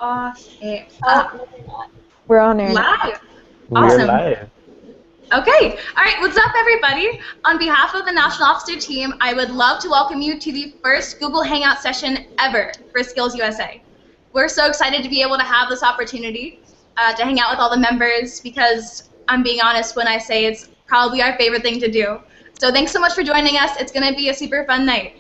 Off air. We're on air now. Live. We're Awesome. live. Okay. All right. What's up, everybody? On behalf of the National Officer team, I would love to welcome you to the first Google Hangout session ever for SkillsUSA. We're so excited to be able to have this opportunity to hang out with all the members because I'm being honest when I say it's probably our favorite thing to do. So thanks so much for joining us. It's going to be a super fun night.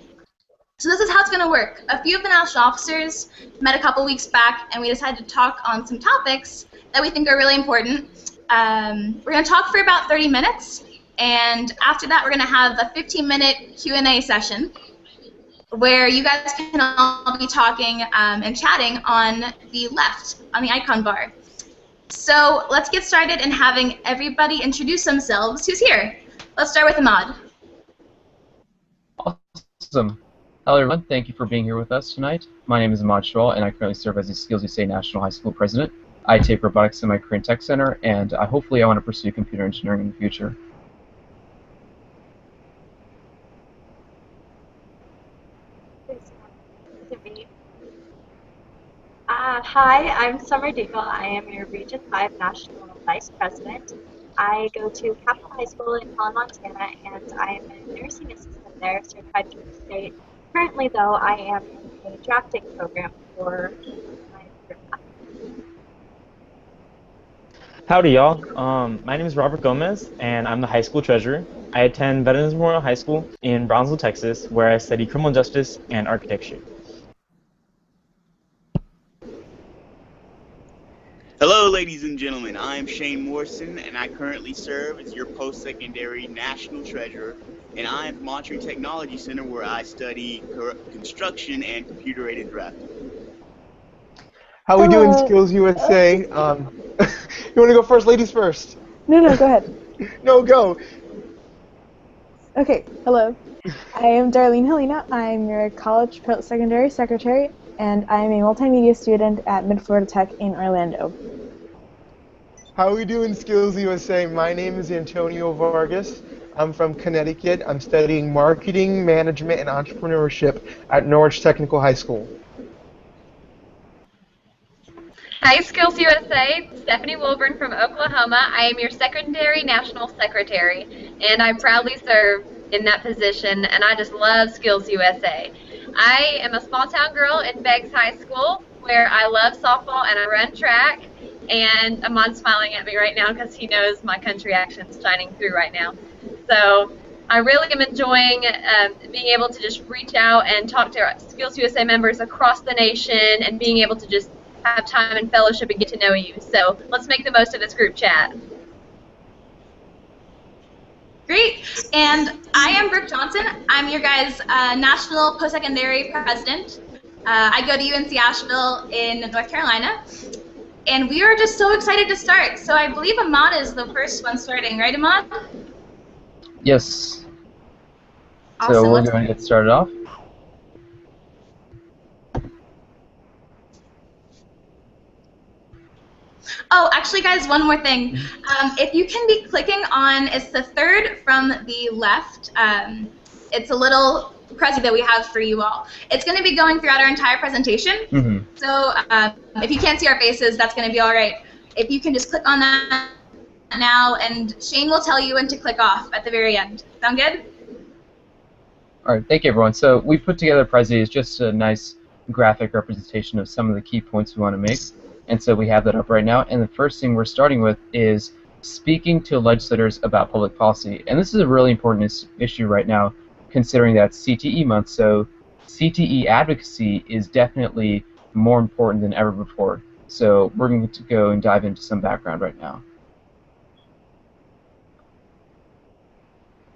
So this is how it's going to work. A few of the national officers met a couple weeks back, and we decided to talk on some topics that we think are really important. We're going to talk for about 30 minutes, and after that we're going to have a 15-minute Q&A session where you guys can all be talking and chatting on the left, on the icon bar. So let's get started in having everybody introduce themselves. Who's here? Let's start with Ahmad. Awesome. Hello everyone, thank you for being here with us tonight. My name is Ahmad Shawal, and I currently serve as the SkillsUSA National High School President. I take robotics in my career tech center, and hopefully I want to pursue computer engineering in the future. Hi, I'm Summer Deagle. I am your Region 5 National Vice President. I go to Capitol High School in Holland, Montana, and I am a nursing assistant there, certified through the state. Currently, though, I am in a drafting program for my career. Howdy, y'all. My name is Robert Gomez, and I'm the high school treasurer. I attend Veterans Memorial High School in Brownsville, Texas, where I study criminal justice and architecture. Hello, ladies and gentlemen. I am Shane Morrison, and I currently serve as your post-secondary national treasurer, and I am from Monterey Technology Center, where I study construction and computer-aided drafting. How we doing, SkillsUSA? You want to go first? Ladies first. No, go ahead. No, go. Okay, hello. I am Darlene Helena. I'm your college post-secondary secretary, and I'm a multimedia student at Mid-Florida Tech in Orlando. How we doing, SkillsUSA? My name is Antonio Vargas. I'm from Connecticut. I'm studying marketing, management, and entrepreneurship at Norwich Technical High School. Hi, SkillsUSA. Stephanie Wilburn from Oklahoma. I am your secondary national secretary, and I proudly serve in that position, and I just love SkillsUSA. I am a small-town girl in Beggs High School, where I love softball and I run track, and Ahmad's smiling at me right now because he knows my country accent's shining through right now. So I really am enjoying being able to just reach out and talk to our SkillsUSA members across the nation and being able to just have time and fellowship and get to know you. So let's make the most of this group chat. Great. And I am Brooke Johnson. I'm your guys' national post-secondary president. I go to UNC Asheville in North Carolina. And we are just so excited to start. So I believe Ahmad is the first one starting, right, Ahmad? Yes. Awesome. So we're going to get started off. Oh, actually, guys, one more thing. If you can be clicking on, it's the third from the left. It's a little Prezi that we have for you all. It's going to be going throughout our entire presentation. Mm-hmm. So if you can't see our faces, that's going to be all right. If you can just click on that now, and Shane will tell you when to click off at the very end. Sound good? All right, thank you, everyone. So we put together Prezi as just a nice graphic representation of some of the key points we want to make. And so we have that up right now. And the first thing we're starting with is speaking to legislators about public policy. And this is a really important issue right now, considering that it's CTE Month. So CTE advocacy is definitely more important than ever before. So we're going to go and dive into some background right now.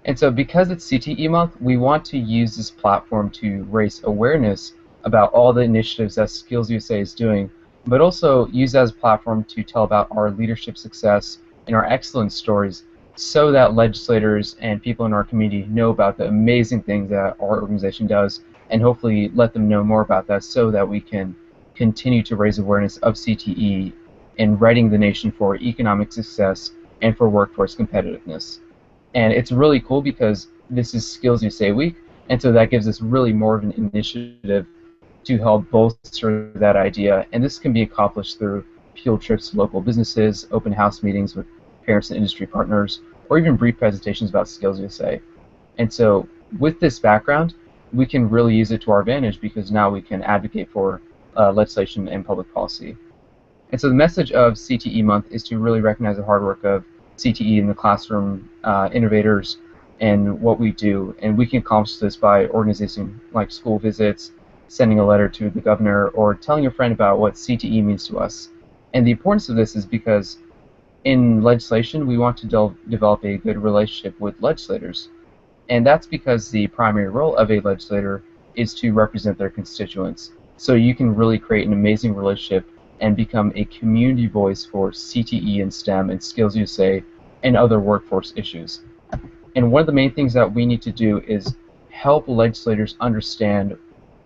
And so because it's CTE Month, we want to use this platform to raise awareness about all the initiatives that SkillsUSA is doing, but also use that as a platform to tell about our leadership success and our excellence stories so that legislators and people in our community know about the amazing things that our organization does, and hopefully let them know more about that so that we can continue to raise awareness of CTE and readying the nation for economic success and for workforce competitiveness. And it's really cool because this is SkillsUSA Week, and so that gives us really more of an initiative to help bolster that idea. And this can be accomplished through field trips to local businesses, open house meetings with parents and industry partners, or even brief presentations about SkillsUSA. And so with this background, we can really use it to our advantage because now we can advocate for legislation and public policy. And so the message of CTE Month is to really recognize the hard work of CTE in the classroom innovators and what we do. And we can accomplish this by organizing like school visits, sending a letter to the governor, or telling a friend about what CTE means to us. And the importance of this is because in legislation, we want to develop a good relationship with legislators. And that's because the primary role of a legislator is to represent their constituents. So you can really create an amazing relationship and become a community voice for CTE and STEM and SkillsUSA and other workforce issues. And one of the main things that we need to do is help legislators understand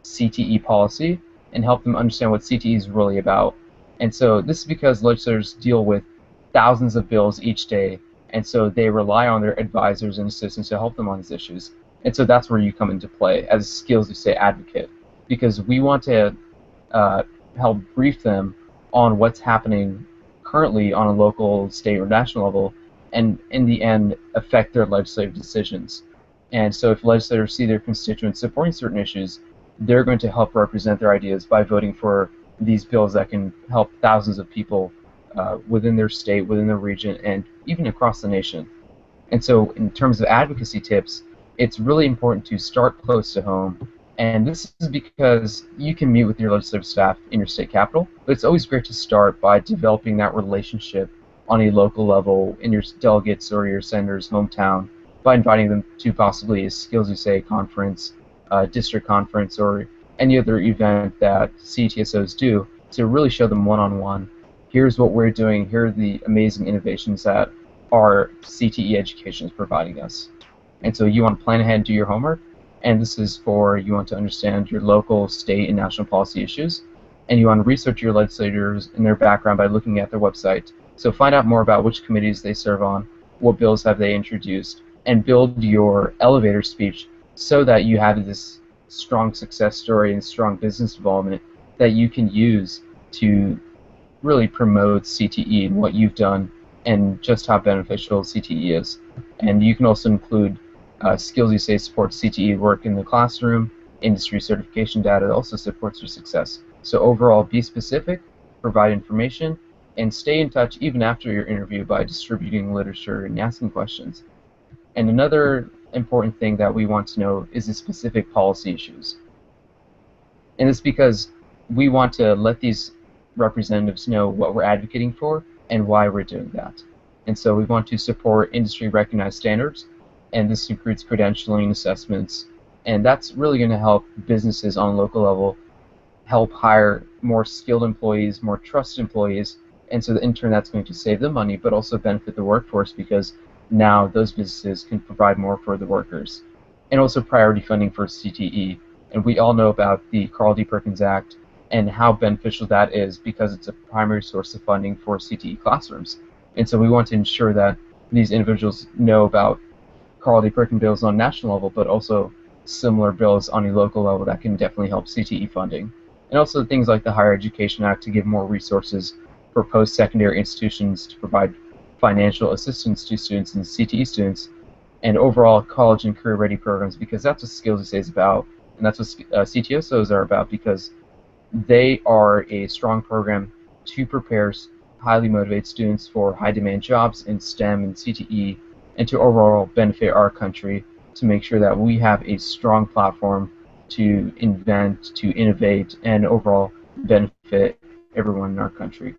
CTE policy and help them understand what CTE is really about. And so this is because legislators deal with thousands of bills each day, and so they rely on their advisors and assistants to help them on these issues. And so that's where you come into play as a SkillsUSA advocate, because we want to help brief them on what's happening currently on a local, state, or national level, and in the end affect their legislative decisions. And so if legislators see their constituents supporting certain issues, they're going to help represent their ideas by voting for these bills that can help thousands of people within their state, within their region, and even across the nation. And so in terms of advocacy tips, it's really important to start close to home. And this is because you can meet with your legislative staff in your state capital, but it's always great to start by developing that relationship on a local level in your delegates or your senator's hometown by inviting them to possibly a SkillsUSA conference, district conference, or any other event that CTSOs do to really show them one-on-one. Here's what we're doing, here are the amazing innovations that our CTE education is providing us. And so you want to plan ahead and do your homework, and this is for you want to understand your local, state, and national policy issues, and you want to research your legislators and their background by looking at their website. So find out more about which committees they serve on, what bills have they introduced, and build your elevator speech so that you have this strong success story and strong business development that you can use to really promote CTE and what you've done and just how beneficial CTE is. And you can also include SkillsUSA supports CTE work in the classroom, industry certification data that also supports your success. So overall, be specific, provide information, and stay in touch even after your interview by distributing literature and asking questions. And another important thing that we want to know is the specific policy issues. And it's because we want to let these representatives know what we're advocating for and why we're doing that. And so we want to support industry-recognized standards, and this includes credentialing assessments, and that's really going to help businesses on a local level help hire more skilled employees, more trusted employees, and so in turn that's going to save them money but also benefit the workforce because now those businesses can provide more for the workers. And also priority funding for CTE. And we all know about the Carl D. Perkins Act and how beneficial that is because it's a primary source of funding for CTE classrooms. And so we want to ensure that these individuals know about Carl D. Perkins bills on a national level, but also similar bills on a local level that can definitely help CTE funding. And also things like the Higher Education Act to give more resources for post-secondary institutions to provide financial assistance to students and CTE students, and overall college and career-ready programs, because that's what SkillsUSA is about, and that's what CTSOs are about, because they are a strong program to prepare highly motivated students for high-demand jobs in STEM and CTE, and to overall benefit our country to make sure that we have a strong platform to invent, to innovate, and overall benefit everyone in our country.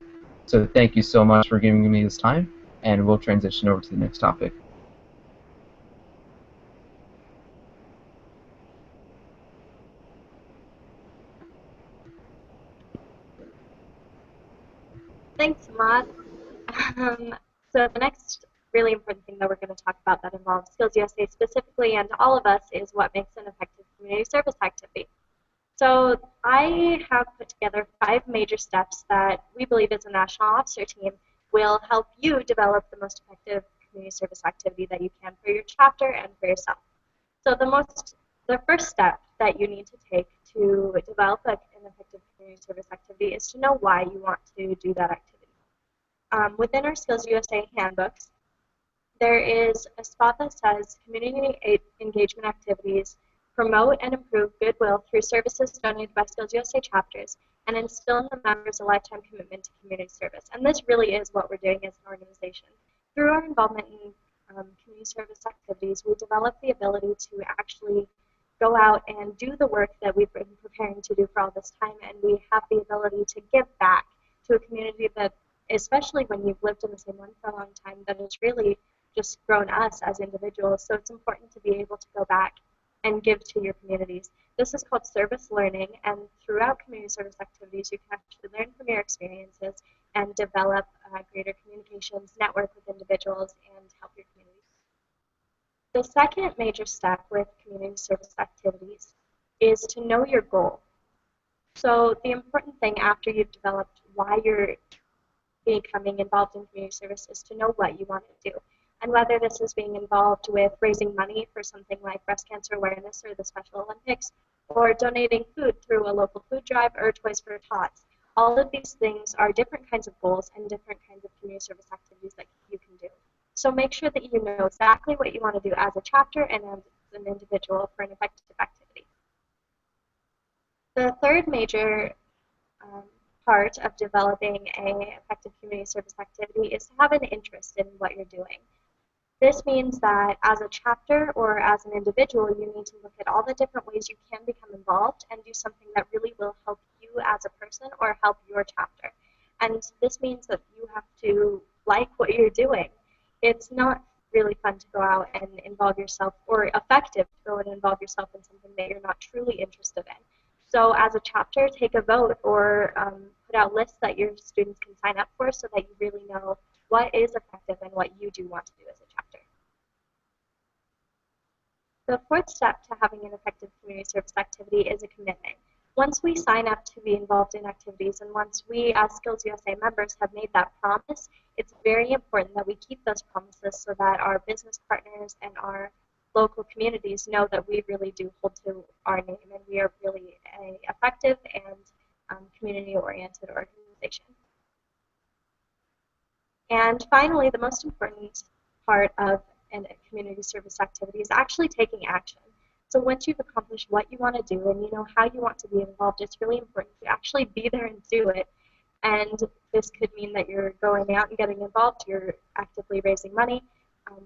So thank you so much for giving me this time, and we'll transition over to the next topic. Thanks, Ahmad. So the next really important thing that we're going to talk about that involves SkillsUSA specifically and all of us is what makes an effective community service activity. So I have put together 5 major steps that we believe as a national officer team will help you develop the most effective community service activity that you can for your chapter and for yourself. So the most The first step that you need to take to develop an effective community service activity is to know why you want to do that activity. Within our Skills USA handbooks, there is a spot that says community engagement activities promote and improve goodwill through services donated by Skills USA chapters and instill in the members a lifetime commitment to community service. And this really is what we're doing as an organization. Through our involvement in community service activities, we develop the ability to actually go out and do the work that we've been preparing to do for all this time, and we have the ability to give back to a community that, especially when you've lived in the same one for a long time, that has really just grown us as individuals. So it's important to be able to go back and give to your communities. This is called service learning, and throughout community service activities, you can actually learn from your experiences and develop greater communications, network with individuals, and help your community. The second major step with community service activities is to know your goal. So the important thing after you've developed why you're becoming involved in community service is to know what you want to do. And whether this is being involved with raising money for something like breast cancer awareness or the Special Olympics, or donating food through a local food drive or Toys for Tots. All of these things are different kinds of goals and different kinds of community service activities that you can do. So make sure that you know exactly what you want to do as a chapter and as an individual for an effective activity. The third major part of developing an effective community service activity is to have an interest in what you're doing. This means that as a chapter or as an individual, you need to look at all the different ways you can become involved and do something that really will help you as a person or help your chapter. And this means that you have to like what you're doing. It's not really fun to go out and involve yourself, or effective to go and involve yourself in something that you're not truly interested in. So as a chapter, take a vote or put out lists that your students can sign up for so that you really know what is effective and what you do want to do as a chapter. The fourth step to having an effective community service activity is a commitment. Once we sign up to be involved in activities, and once we as Skills USA members have made that promise, it's very important that we keep those promises so that our business partners and our local communities know that we really do hold to our name and we are really an effective and community-oriented organization. And finally, the most important part of a community service activity is actually taking action. So once you've accomplished what you want to do and you know how you want to be involved, it's really important to actually be there and do it. And this could mean that you're going out and getting involved, you're actively raising money.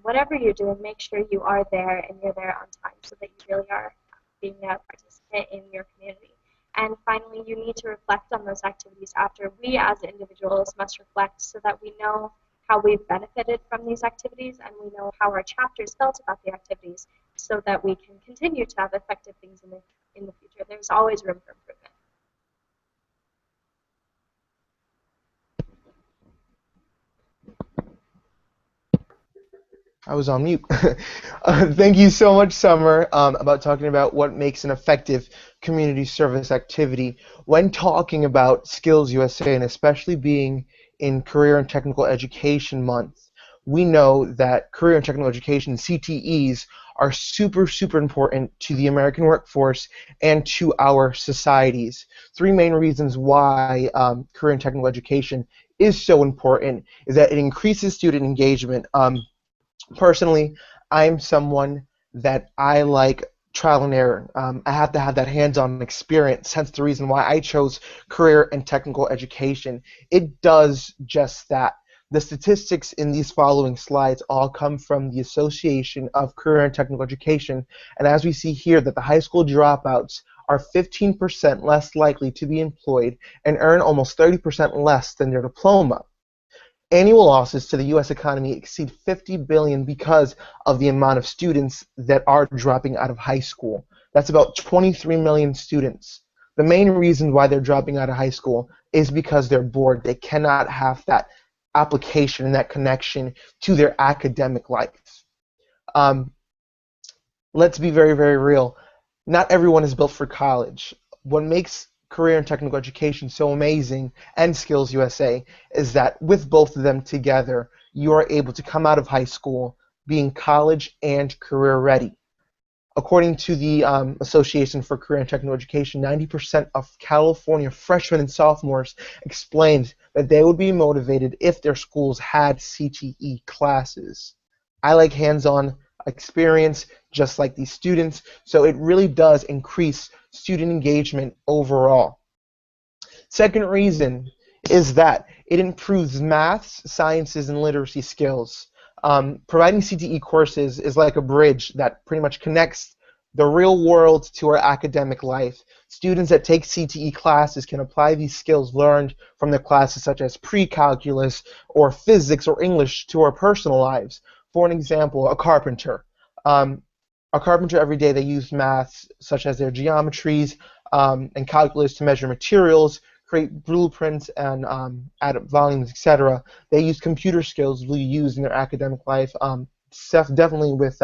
Whatever you're doing, make sure you are there and you're there on time so that you really are being a participant in your community. And finally, you need to reflect on those activities after. We as individuals must reflect so that we know how we've benefited from these activities and we know how our chapters felt about the activities so that we can continue to have effective things in the future. There's always room for improvement. I was on mute. Thank you so much, Summer, about talking about what makes an effective community service activity. When talking about Skills USA, and especially being in Career and Technical Education Month, we know that career and technical education, CTEs, are super, super important to the American workforce and to our societies. Three main reasons why career and technical education is so important is that it increases student engagement. Personally, I'm someone that I like trial and error. I have to have that hands-on experience, hence the reason why I chose career and technical education. It does just that. The statistics in these following slides all come from the Association of Career and Technical Education, and as we see here that the high school dropouts are 15% less likely to be employed and earn almost 30% less than their diploma. Annual losses to the U.S. economy exceed $50 billion because of the amount of students that are dropping out of high school. That's about 23 million students. The main reason why they're dropping out of high school is because they're bored. They cannot have that application and that connection to their academic life. Let's be very, very real. Not everyone is built for college. What makes career and technical education so amazing, and Skills USA, is that with both of them together, you are able to come out of high school being college and career ready. According to the Association for Career and Technical Education, 90% of California freshmen and sophomores explained that they would be motivated if their schools had CTE classes. I like hands-on experience, just like these students, so it really does increase student engagement overall. Second reason is that it improves maths, sciences, and literacy skills. Providing CTE courses is like a bridge that pretty much connects the real world to our academic life. Students that take CTE classes can apply these skills learned from their classes such as pre-calculus or physics or English to our personal lives. For an example, a carpenter. A carpenter every day they use maths such as their geometries and calculus to measure materials, create blueprints and add up volumes, etc. They use computer skills we use in their academic life, definitely with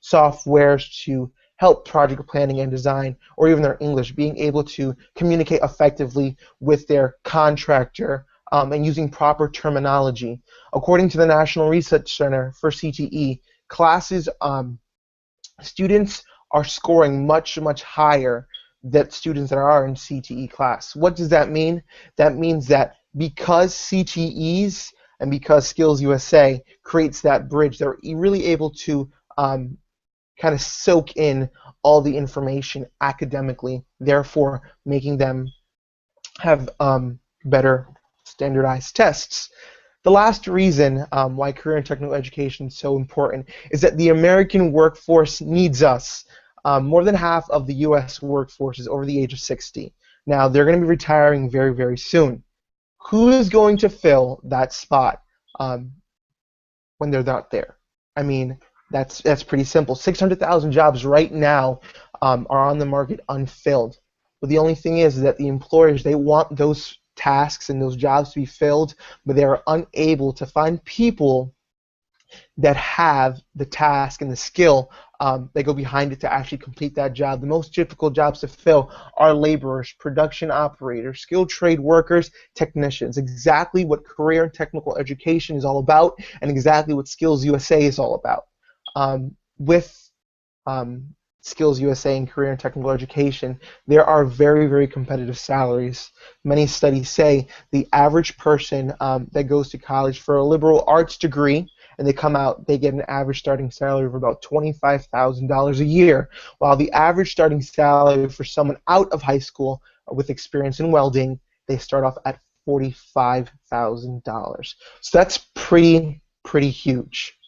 softwares to help project planning and design, or even their English, being able to communicate effectively with their contractor and using proper terminology. According to the National Research Center for CTE, classes, students are scoring much, much higher than students that are in CTE class. What does that mean? That means that because CTEs and because SkillsUSA creates that bridge, they're really able to kind of soak in all the information academically, therefore making them have better standardized tests. The last reason why career and technical education is so important is that the American workforce needs us. More than half of the U.S. workforce is over the age of 60. Now, they're going to be retiring very, very soon. Who is going to fill that spot when they're not there? I mean, that's pretty simple. 600,000 jobs right now are on the market unfilled. But the only thing is that the employers, they want those tasks and those jobs to be filled, but they are unable to find people that have the task and the skill that go behind it to actually complete that job. The most difficult jobs to fill are laborers, production operators, skilled trade workers, technicians. Exactly what career and technical education is all about, and exactly what SkillsUSA is all about. With SkillsUSA and career and technical education, there are very, very competitive salaries. Many studies say the average person that goes to college for a liberal arts degree and they come out, they get an average starting salary of about $25,000 a year, while the average starting salary for someone out of high school with experience in welding, they start off at $45,000. So that's pretty huge.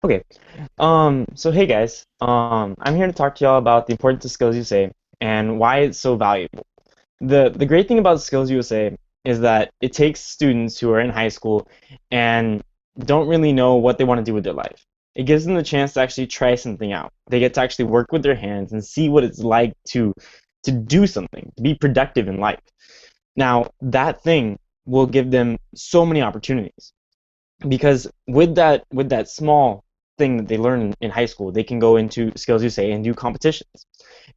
Okay, so hey guys, I'm here to talk to y'all about the importance of SkillsUSA and why it's so valuable. The great thing about SkillsUSA is that it takes students who are in high school and don't really know what they want to do with their life. It gives them the chance to actually try something out. They get to actually work with their hands and see what it's like to do something, to be productive in life. Now, that thing will give them so many opportunities, because with that small thing that they learn in high school, they can go into SkillsUSA and do competitions.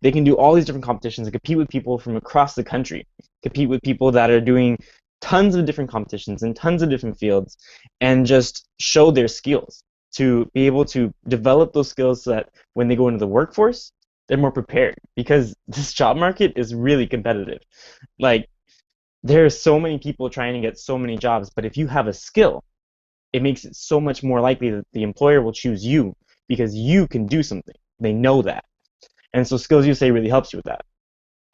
They can do all these different competitions and compete with people from across the country, compete with people that are doing tons of different competitions in tons of different fields, and just show their skills to be able to develop those skills so that when they go into the workforce, they're more prepared, because this job market is really competitive. Like, there are so many people trying to get so many jobs, but if you have a skill, it makes it so much more likely that the employer will choose you because you can do something. They know that. And so SkillsUSA really helps you with that.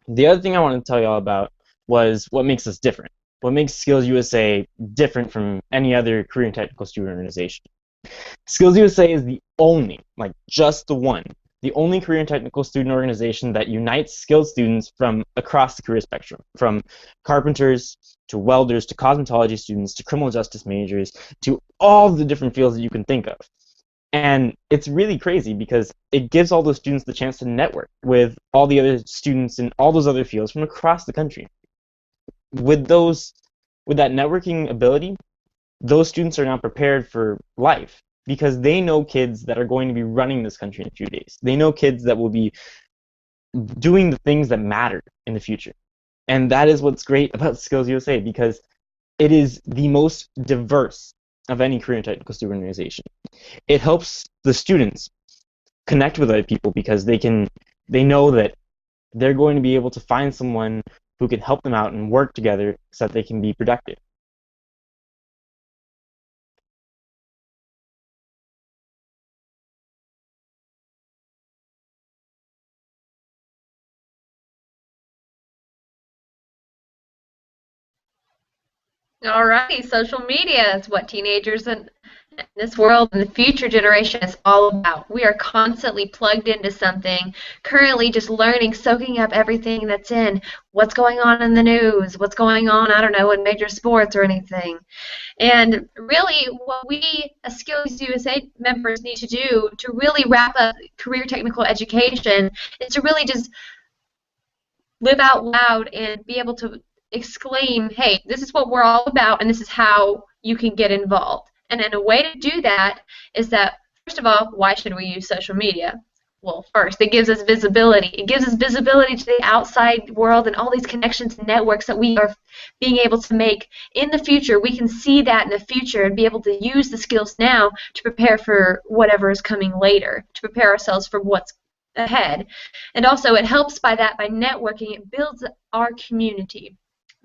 The other thing I wanted to tell y'all about was what makes us different. What makes SkillsUSA different from any other career and technical student organization. SkillsUSA is the only, like just the only career and technical student organization that unites skilled students from across the career spectrum, from carpenters to welders to cosmetology students to criminal justice majors to all the different fields that you can think of. And it's really crazy because it gives all those students the chance to network with all the other students in all those other fields from across the country. With that networking ability, those students are now prepared for life, because they know kids that are going to be running this country in a few days. They know kids that will be doing the things that matter in the future. And that is what's great about Skills USA, because it is the most diverse of any career and technical student organization. It helps the students connect with other people because they know that they're going to be able to find someone who can help them out and work together so that they can be productive. Alrighty, social media is what teenagers in this world and the future generation is all about. We are constantly plugged into something, currently just learning, soaking up everything that's in, what's going on in the news, what's going on, I don't know, in major sports or anything. And really, what we as Skills USA members need to do to really wrap up career technical education is to really just live out loud and be able to exclaim, hey, this is what we're all about and this is how you can get involved. And a way to do that is that, first of all, why should we use social media? Well, first, it gives us visibility. It gives us visibility to the outside world and all these connections and networks that we are being able to make in the future. We can see that in the future and be able to use the skills now to prepare for whatever is coming later, to prepare ourselves for what's ahead. And also, it helps by networking. It builds our community.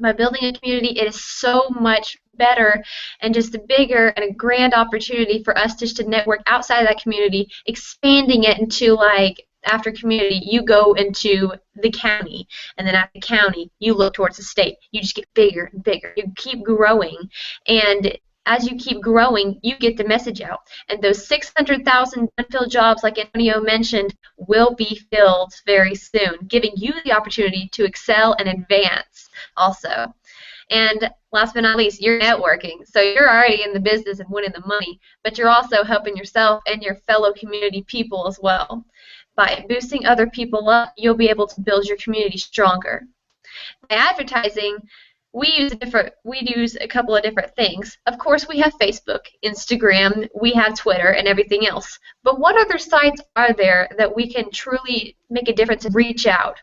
By building a community, it is so much better and just a bigger and a grand opportunity for us just to network outside of that community, expanding it into, like, after community, you go into the county, and then after the county, you look towards the state. You just get bigger and bigger. You keep growing, and as you keep growing, you get the message out. And those 600,000 unfilled jobs, like Antonio mentioned, will be filled very soon, giving you the opportunity to excel and advance also. And last but not least, you're networking. So you're already in the business and winning the money, but you're also helping yourself and your fellow community people as well. By boosting other people up, you'll be able to build your community stronger. By advertising, we use a couple of different things. Of course, we have Facebook, Instagram, we have Twitter, and everything else. But what other sites are there that we can truly make a difference and reach out?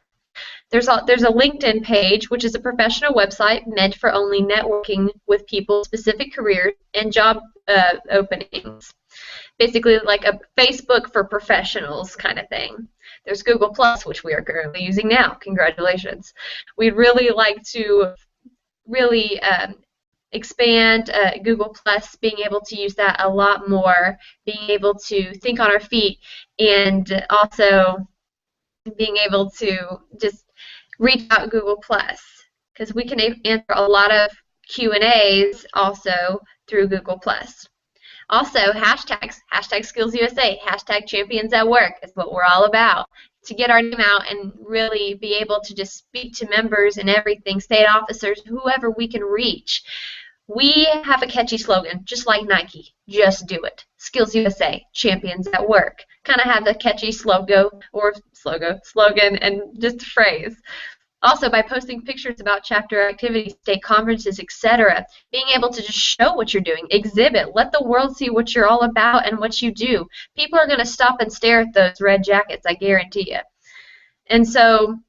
There's a LinkedIn page, which is a professional website meant for only networking with people, specific careers, and job openings. Basically like a Facebook for professionals kind of thing. There's Google Plus, which we are currently using now. Congratulations. We'd really like to really expand Google Plus, being able to use that a lot more, being able to think on our feet, and also being able to just reach out Google Plus, because we can answer a lot of Q&As also through Google Plus. Also, hashtags, hashtag SkillsUSA, hashtag Champions at Work is what we're all about, to get our name out and really be able to just speak to members and everything, state officers, whoever we can reach. We have a catchy slogan, just like Nike, just do it. SkillsUSA, Champions at Work. Kind of have the catchy slogan and just a phrase. Also, by posting pictures about chapter activities, state conferences, etc., being able to just show what you're doing, exhibit, let the world see what you're all about and what you do. People are going to stop and stare at those red jackets, I guarantee you. And so,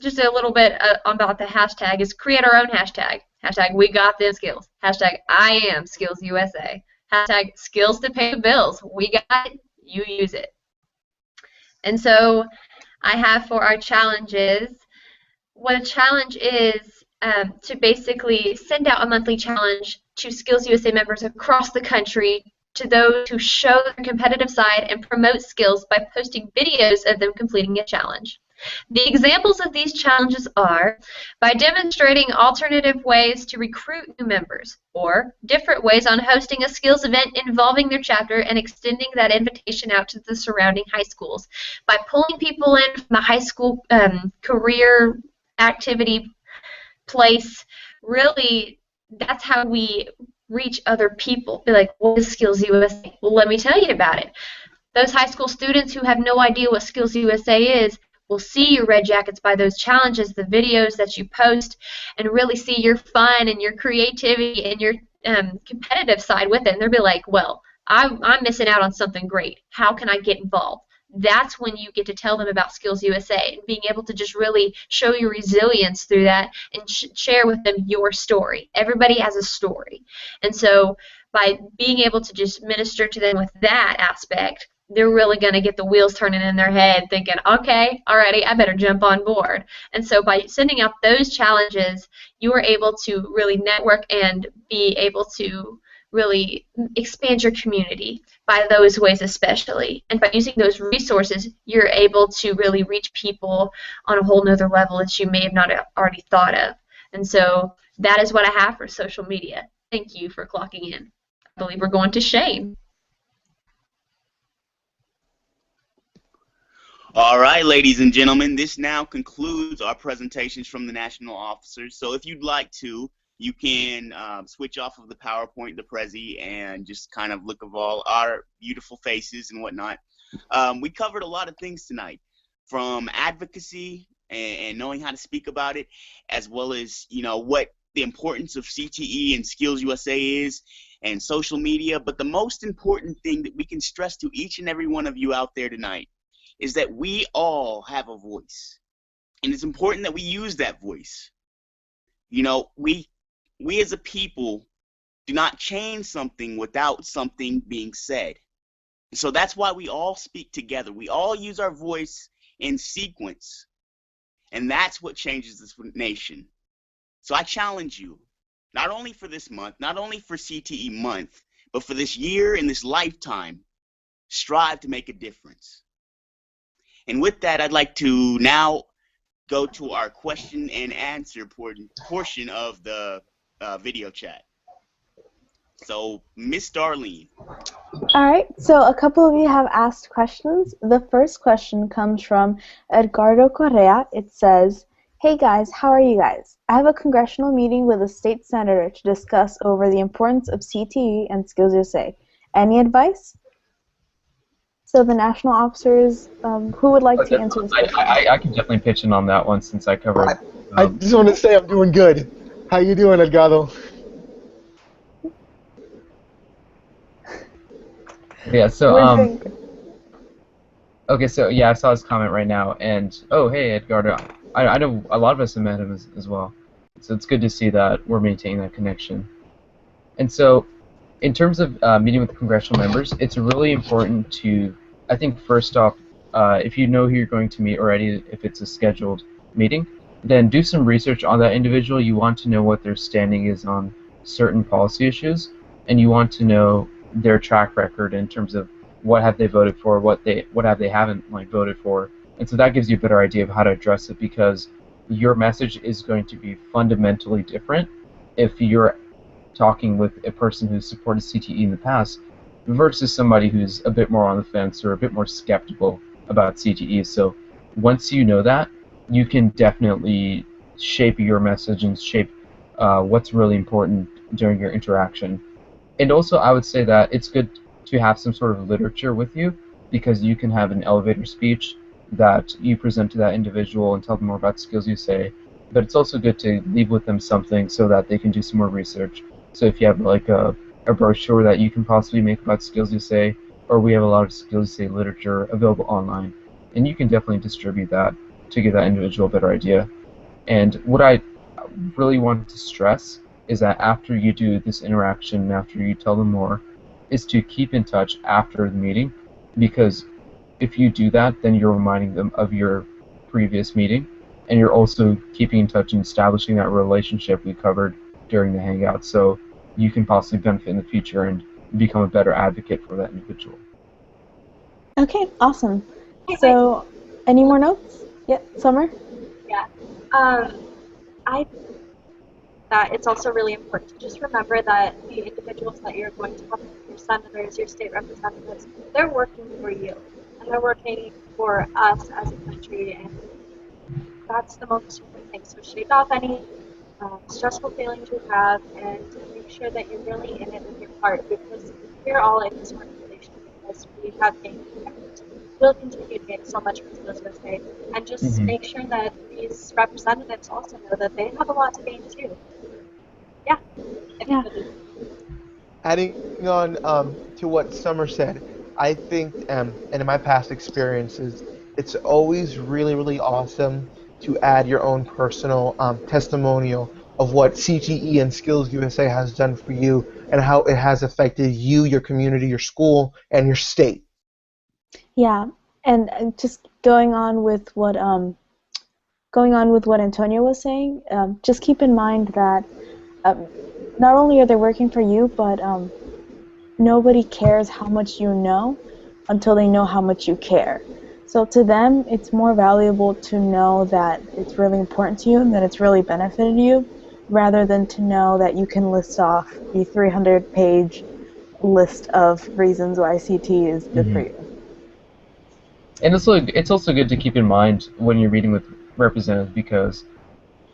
just a little bit about the hashtag is create our own hashtag. Hashtag we got them skills. Hashtag I am SkillsUSA. Hashtag skills to pay the bills. We got it, you use it. And so, I have for our challenges, what a challenge is to basically send out a monthly challenge to SkillsUSA members across the country, to those who show their competitive side and promote skills by posting videos of them completing a challenge. The examples of these challenges are by demonstrating alternative ways to recruit new members, or different ways on hosting a skills event involving their chapter and extending that invitation out to the surrounding high schools, by pulling people in from the high school career activity place. Really, that's how we reach other people. Be like, what is SkillsUSA? Well, let me tell you about it. Those high school students who have no idea what SkillsUSA is will see your red jackets by those challenges, the videos that you post, and really see your fun and your creativity and your competitive side with it. And they'll be like, well, I'm missing out on something great. How can I get involved? that's when you get to tell them about Skills USA, and being able to just really show your resilience through that and share with them your story. Everybody has a story. And so by being able to just minister to them with that aspect, they're really going to get the wheels turning in their head thinking, okay, alrighty, I better jump on board. And so by sending out those challenges, you are able to really network and be able to really expand your community by those ways especially. And by using those resources, you're able to really reach people on a whole nother level that you may have not already thought of. And so that is what I have for social media. Thank you for clocking in. I believe we're going to Shane. All right, ladies and gentlemen, this now concludes our presentations from the national officers. So if you'd like to, you can switch off of the PowerPoint, the Prezi, and just kind of look of all our beautiful faces and whatnot. We covered a lot of things tonight, from advocacy and knowing how to speak about it, as well as, you know, what the importance of CTE and Skills USA is, and social media. But the most important thing that we can stress to each and every one of you out there tonight is that we all have a voice, and it's important that we use that voice. You know, we as a people do not change something without something being said. So that's why we all speak together. We all use our voice in sequence, and that's what changes this nation. So I challenge you, not only for this month, not only for CTE Month, but for this year and this lifetime, strive to make a difference. And with that, I'd like to now go to our question and answer portion of the video chat. So, Miss Darlene. All right, so a couple of you have asked questions. The first question comes from Edgardo Correa. It says, "Hey guys, how are you guys? I have a congressional meeting with a state senator to discuss over the importance of CTE and Skills USA. Any advice?" So the national officers, who would like to answer this question? I can definitely pitch in on that one since I covered. I just want to say I'm doing good. How you doing, Edgardo? Yeah. So okay. So yeah, I saw his comment right now, and oh hey Edgardo, I know a lot of us have met him as well. So it's good to see that we're maintaining that connection. And so, in terms of meeting with congressional members, it's really important to, I think, first off, if you know who you're going to meet already, if it's a scheduled meeting, then do some research on that individual. You want to know what their standing is on certain policy issues, and you want to know their track record in terms of what have they voted for, what have they haven't voted for, and so that gives you a better idea of how to address it, because your message is going to be fundamentally different if you're talking with a person who's supported CTE in the past versus somebody who's a bit more on the fence or a bit more skeptical about CTE. So once you know that, you can definitely shape your message and shape what's really important during your interaction. And also, I would say that it's good to have some sort of literature with you, because you can have an elevator speech that you present to that individual and tell them more about Skills USA, but it's also good to leave with them something so that they can do some more research. So if you have like a brochure that you can possibly make about Skills USA, or we have a lot of Skills USA literature available online, and you can definitely distribute that to give that individual a better idea. And what I really want to stress is that after you do this interaction, after you tell them more, is to keep in touch after the meeting, because if you do that, then you're reminding them of your previous meeting, and you're also keeping in touch and establishing that relationship we covered during the Hangout, so you can possibly benefit in the future and become a better advocate for that individual. Okay, awesome. So, any more notes? Yep, Summer? Yeah. I think that it's also really important to just remember that the individuals that you're going to have, your senators, your state representatives, they're working for you, and they're working for us as a country, and that's the most important thing. So shake off any stressful feelings you have, and make sure that you're really in it with your heart, because we're all in this organization because we have gained and will continue to gain so much from Skills USA, and just make sure that these representatives also know that they have a lot to gain too. Yeah. Yeah. Adding on to what Summer said, I think, and in my past experiences, it's always really, really awesome to add your own personal testimonial of what CTE and Skills USA has done for you and how it has affected you, your community, your school, and your state. Yeah, and just going on with what Antonio was saying, just keep in mind that um, not only are they working for you, but nobody cares how much you know until they know how much you care. So to them, it's more valuable to know that it's really important to you and that it's really benefited you, rather than to know that you can list off the 300-page list of reasons why CT is good for you. And it's also good to keep in mind when you're meeting with representatives because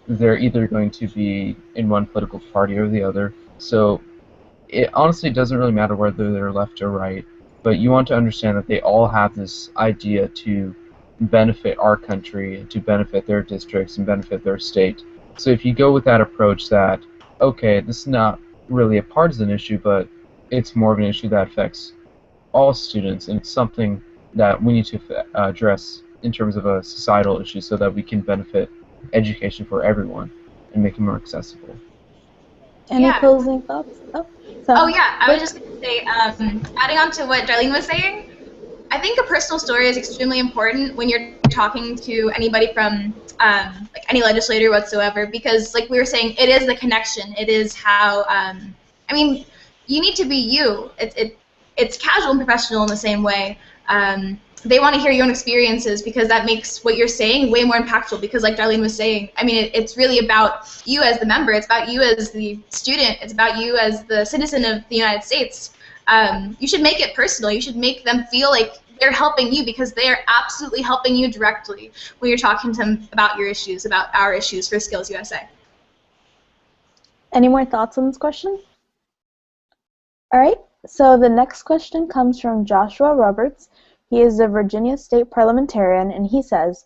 they're either going to be in one political party or the other. So it honestly doesn't really matter whether they're left or right, but you want to understand that they all have this idea to benefit our country, to benefit their districts, and benefit their state. So if you go with that approach that, okay, this is not really a partisan issue, but it's more of an issue that affects all students, and it's something that we need to address in terms of a societal issue so that we can benefit education for everyone and make it more accessible. Any closing thoughts? Oh yeah, I was just going to say, adding on to what Darlene was saying, I think a personal story is extremely important when you're talking to anybody from like any legislator whatsoever, because like we were saying, it is the connection. It is how, I mean, you need to be you. It's casual and professional in the same way. They want to hear your own experiences because that makes what you're saying way more impactful, because like Darlene was saying, I mean, it's really about you as the member. It's about you as the student. It's about you as the citizen of the United States. You should make it personal. You should make them feel like they're helping you, because they are absolutely helping you directly when you're talking to them about your issues, about our issues for Skills USA. Any more thoughts on this question? All right, so the next question comes from Joshua Roberts. He is a Virginia State parliamentarian, and he says,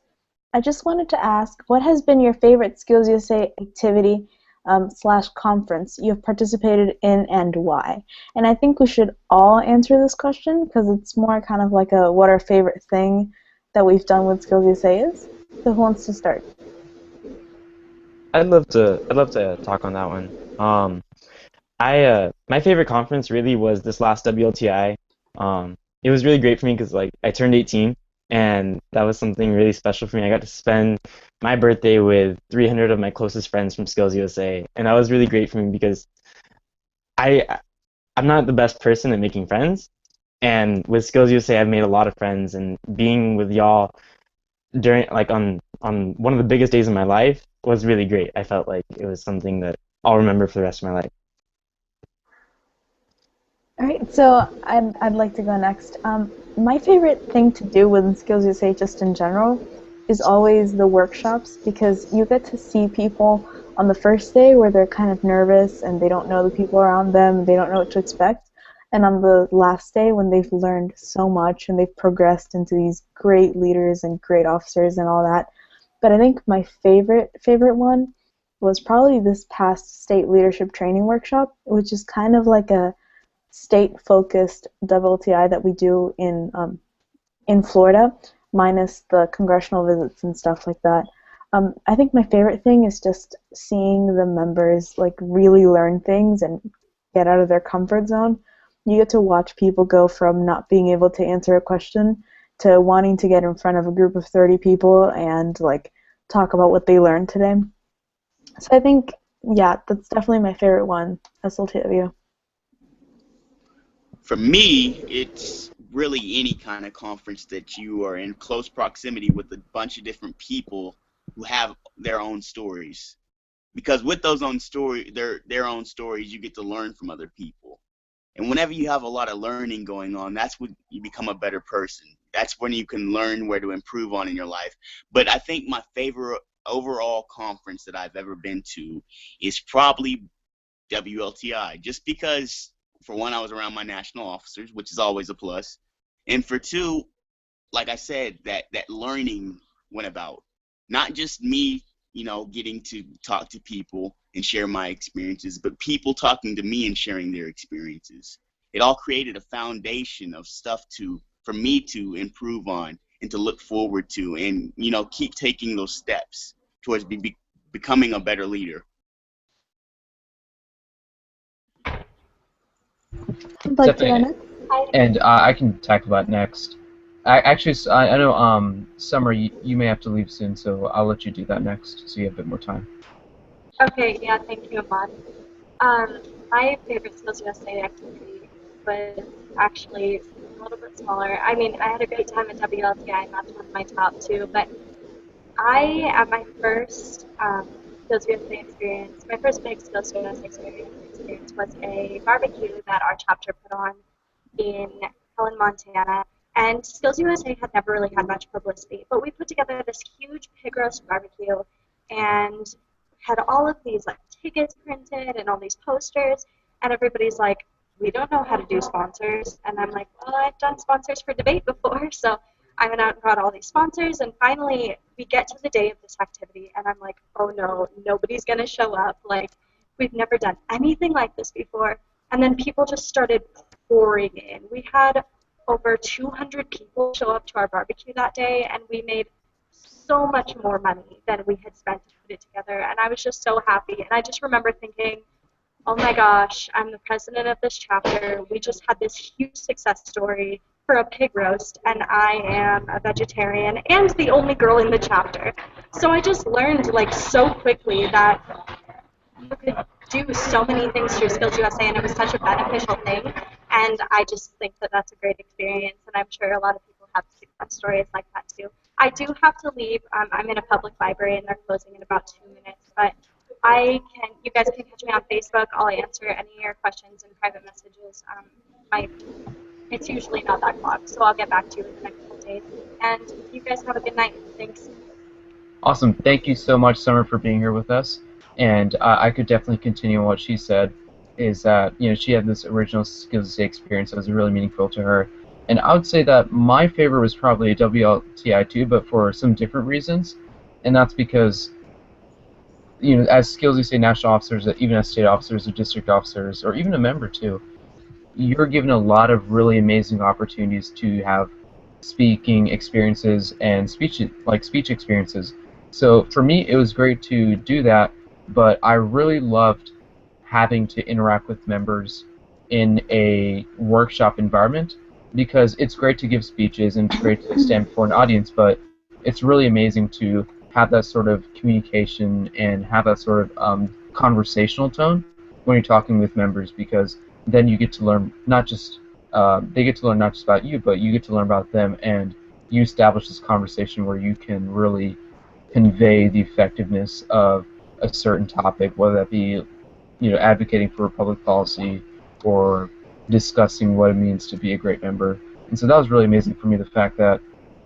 I just wanted to ask, what has been your favorite Skills USA activity / conference you have participated in and why? And I think we should all answer this question because it's more kind of like a what our favorite thing that we've done with Skills USA is. So who wants to start? I'd love to talk on that one. My favorite conference really was this last WLTI. It was really great for me because like I turned 18, and that was something really special for me. I got to spend my birthday with 300 of my closest friends from Skills USA, and that was really great for me because I'm not the best person at making friends, and with Skills USA I've made a lot of friends, and being with y'all during like on one of the biggest days of my life was really great. I felt like it was something that I'll remember for the rest of my life. All right, so I'd like to go next. My favorite thing to do with Skills USA just in general is always the workshops, because you get to see people on the first day where they're kind of nervous and they don't know the people around them, they don't know what to expect, and on the last day when they've learned so much and they've progressed into these great leaders and great officers and all that. But I think my favorite one was probably this past state leadership training workshop, which is kind of like a state-focused WLTI that we do in Florida, minus the congressional visits and stuff like that. I think my favorite thing is just seeing the members like really learn things and get out of their comfort zone. You get to watch people go from not being able to answer a question to wanting to get in front of a group of 30 people and like talk about what they learned today. So I think, yeah, that's definitely my favorite one, SLTW. For me, it's really any kind of conference that you are in close proximity with a bunch of different people who have their own stories. Because with those their own stories, you get to learn from other people. And whenever you have a lot of learning going on, that's when you become a better person. That's when you can learn where to improve on in your life. But I think my favorite overall conference that I've ever been to is probably WLTI, just because for one, I was around my national officers, which is always a plus, and for two, like I said, that learning went about. Not just me, getting to talk to people and share my experiences, but people talking to me and sharing their experiences. it all created a foundation of stuff for me to improve on and to look forward to, and keep taking those steps towards becoming a better leader. Definitely. And I can tackle that next. I know, Summer, you may have to leave soon, so I'll let you do that next, so you have a bit more time. Okay, yeah, thank you, Ahmad. My favorite SkillsUSA activity was actually a little bit smaller. I mean, I had a great time at WLTI, and that's one of my top two, but at my first SkillsUSA experience, my first big SkillsUSA experience was a barbecue that our chapter put on in Helen, Montana. And SkillsUSA had never really had much publicity, but we put together this huge pig roast barbecue and had all of these tickets printed and all these posters, and everybody's like, we don't know how to do sponsors. And I'm like, well, I've done sponsors for debate before, so I went out and got all these sponsors, and finally we get to the day of this activity, and I'm like, oh no, nobody's going to show up. We've never done anything like this before. And then people just started pouring in. We had over 200 people show up to our barbecue that day, and we made so much more money than we had spent to put it together, and I was just so happy. And I just remember thinking, oh my gosh, I'm the president of this chapter. We just had this huge success story for a pig roast, and I am a vegetarian and the only girl in the chapter. So I just learned so quickly that you could do so many things through SkillsUSA, and it was such a beneficial thing. And I just think that that's a great experience, and I'm sure a lot of people have success stories like that too. I do have to leave. I'm in a public library, and they're closing in about 2 minutes. But you guys can catch me on Facebook. I'll answer any of your questions in private messages. It's usually not that clogged, so I'll get back to you in the next couple days. And you guys have a good night. Thanks. Awesome. Thank you so much, Summer, for being here with us. And I could definitely continue on what she said, is that she had this original SkillsUSA experience that was really meaningful to her. And I would say that my favorite was probably WLTI too, but for some different reasons. And that's because, as SkillsUSA National Officers, even as state officers or district officers, or even a member too, you're given a lot of really amazing opportunities to have speaking experiences and speech experiences. So for me, it was great to do that, but I really loved having to interact with members in a workshop environment, because it's great to give speeches and it's great to stand before an audience, but it's really amazing to have that sort of communication and have that sort of conversational tone when you're talking with members, because then you get to learn not just they get to learn not just about you, but you get to learn about them, and you establish this conversation where you can really convey the effectiveness of a certain topic, whether that be advocating for public policy or discussing what it means to be a great member. And so that was really amazing for me, the fact that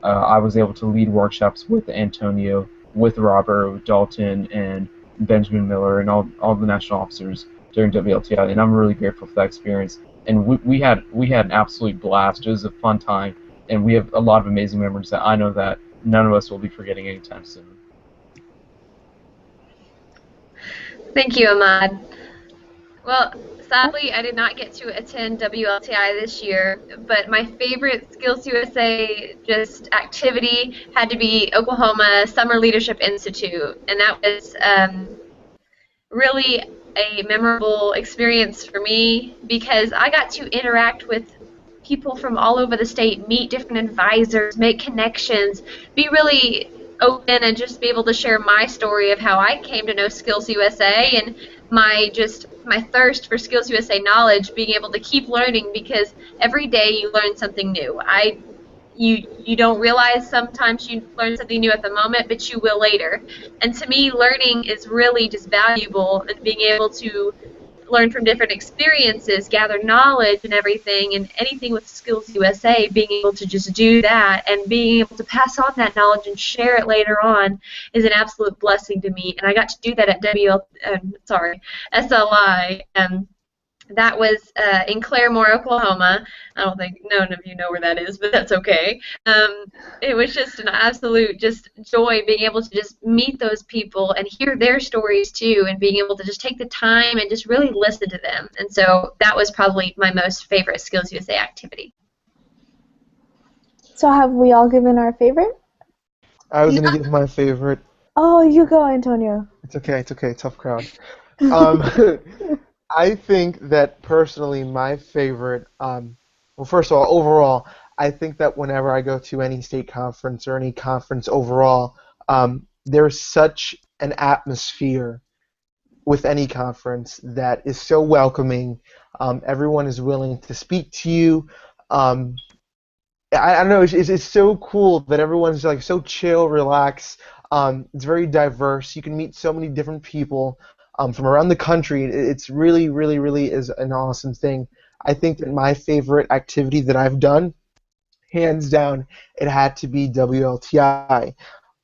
I was able to lead workshops with Antonio, with Robert, with Dalton, and Benjamin Miller, and all the national officers during WLTI, and I'm really grateful for that experience. And we had an absolute blast. It was a fun time, and we have a lot of amazing members that I know that none of us will be forgetting anytime soon. Thank you, Ahmad. Well, sadly, I did not get to attend WLTI this year, but my favorite SkillsUSA activity had to be Oklahoma Summer Leadership Institute, and that was really a memorable experience for me, because I got to interact with people from all over the state, meet different advisors, make connections, be really open, and just be able to share my story of how I came to know SkillsUSA and my thirst for SkillsUSA knowledge, being able to keep learning, because every day you learn something new. You don't realize sometimes you learn something new at the moment, but you will later. And to me, learning is really just valuable, and being able to learn from different experiences, gather knowledge and everything, and anything with SkillsUSA, being able to just do that and being able to pass on that knowledge and share it later on is an absolute blessing to me. And I got to do that at SLI that was in Claremore, Oklahoma. I don't think none of you know where that is, but that's okay. It was just an absolute just joy being able to just meet those people and hear their stories too, and being able to just take the time and just really listen to them. And so that was probably my most favorite Skills USA activity. So have we all given our favorite? I was going to give my favorite. Oh, you go, Antonio. It's okay, tough crowd. I think that personally my favorite, well, first of all, overall, I think that whenever I go to any state conference or any conference overall, there's such an atmosphere with any conference that is so welcoming. Everyone is willing to speak to you. I don't know, it's so cool that everyone's like so chill, relaxed. It's very diverse. You can meet so many different people from around the country. It's really, really, really is an awesome thing. I think that my favorite activity that I've done, hands down, it had to be WLTI.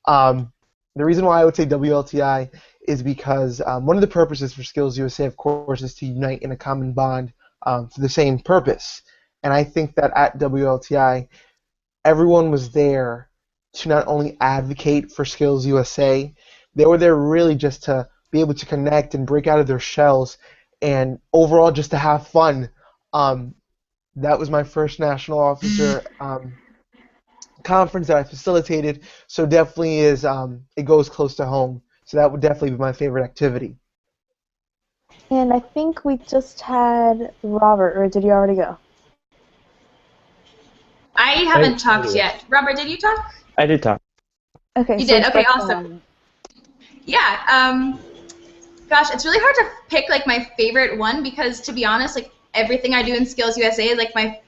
The reason why I would say WLTI is because one of the purposes for Skills USA, of course, is to unite in a common bond for the same purpose. And I think that at WLTI, everyone was there to not only advocate for Skills USA, they were there really just to be able to connect and break out of their shells, and overall just to have fun. That was my first national officer conference that I facilitated, so definitely is it goes close to home. So that would definitely be my favorite activity. And I think we just had Robert, or did you already go? I haven't talked yet. Robert, did you talk? I did talk. Okay. You so did? Okay, first awesome. Yeah. Gosh, it's really hard to pick like my favorite one because, to be honest, like everything I do in Skills USA is like I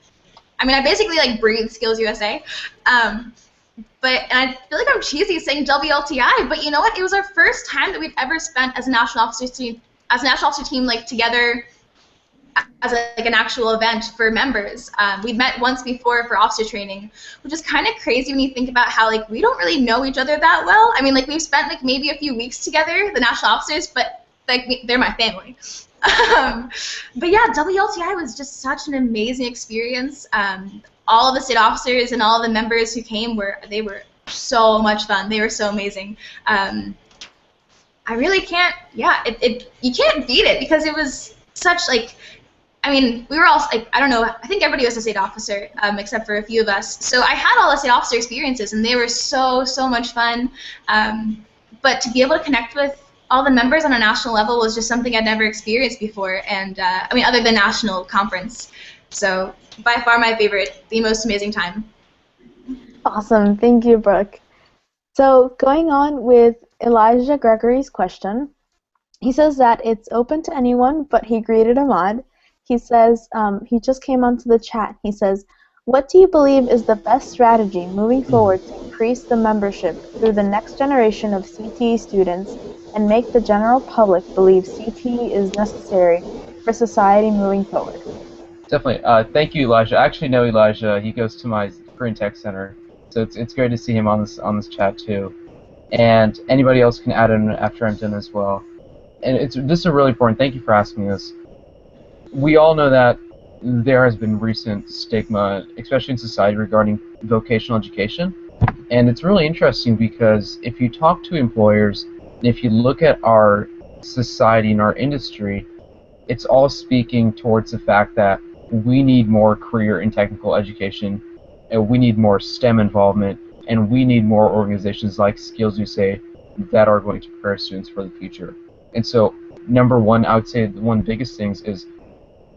basically like breathe Skills USA. But and I feel like I'm cheesy saying WLTI, but you know what? It was our first time that we've ever spent as a national officer team like together as like an actual event for members. We'd met once before for officer training, which is kind of crazy when you think about how like we don't really know each other that well. I mean, like we've spent like maybe a few weeks together, the national officers, but like they're my family. But yeah, WLTI was just such an amazing experience. All of the state officers and all of the members who came were so much fun. They were so amazing. I really can't. Yeah, you can't beat it because it was such like. I mean, we were all, like, I don't know, I think everybody was a state officer, except for a few of us. So I had all the state officer experiences, and they were so much fun. But to be able to connect with all the members on a national level was just something I'd never experienced before, and, I mean, other than national conference. So by far my favorite, the most amazing time. Awesome. Thank you, Brooke. So going on with Elijah Gregory's question, he says that it's open to anyone, but he greeted Ahmad. He says, he just came onto the chat. He says, what do you believe is the best strategy moving forward to increase the membership through the next generation of CTE students and make the general public believe CTE is necessary for society moving forward? Definitely. Thank you, Elijah. I actually know Elijah. He goes to my Korean Tech Center, so it's great to see him on this chat too. And anybody else can add in after I'm done as well. And this is really important. Thank you for asking this. We all know that there has been recent stigma, especially in society, regarding vocational education. And it's really interesting because if you talk to employers, and if you look at our society and our industry, it's all speaking towards the fact that we need more career and technical education, and we need more STEM involvement, and we need more organizations like SkillsUSA that are going to prepare students for the future. And so, number one, I would say one of the biggest things is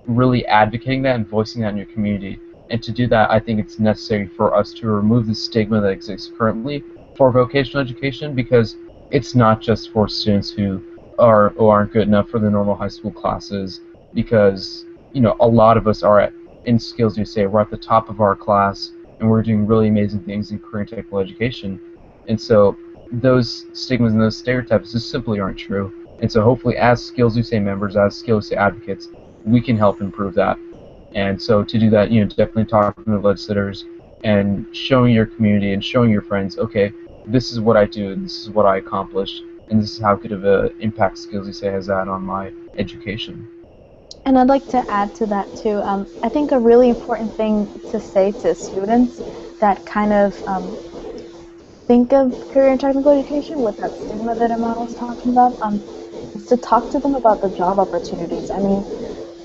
really advocating that and voicing that in your community. And to do that, I think it's necessary for us to remove the stigma that exists currently for vocational education, because it's not just for students who aren't good enough for the normal high school classes, because a lot of us are in SkillsUSA, we're at the top of our class and we're doing really amazing things in career and technical education. And so those stigmas and those stereotypes just simply aren't true. And so hopefully as SkillsUSA members, as SkillsUSA advocates, we can help improve that. And so to do that, definitely talking to the legislators and showing your community and showing your friends, okay, this is what I do and this is what I accomplished, and this is how good of an impact SkillsUSA has had on my education. And I'd like to add to that too. I think a really important thing to say to students that kind of think of career and technical education with that stigma that Iman was talking about is to talk to them about the job opportunities. I mean,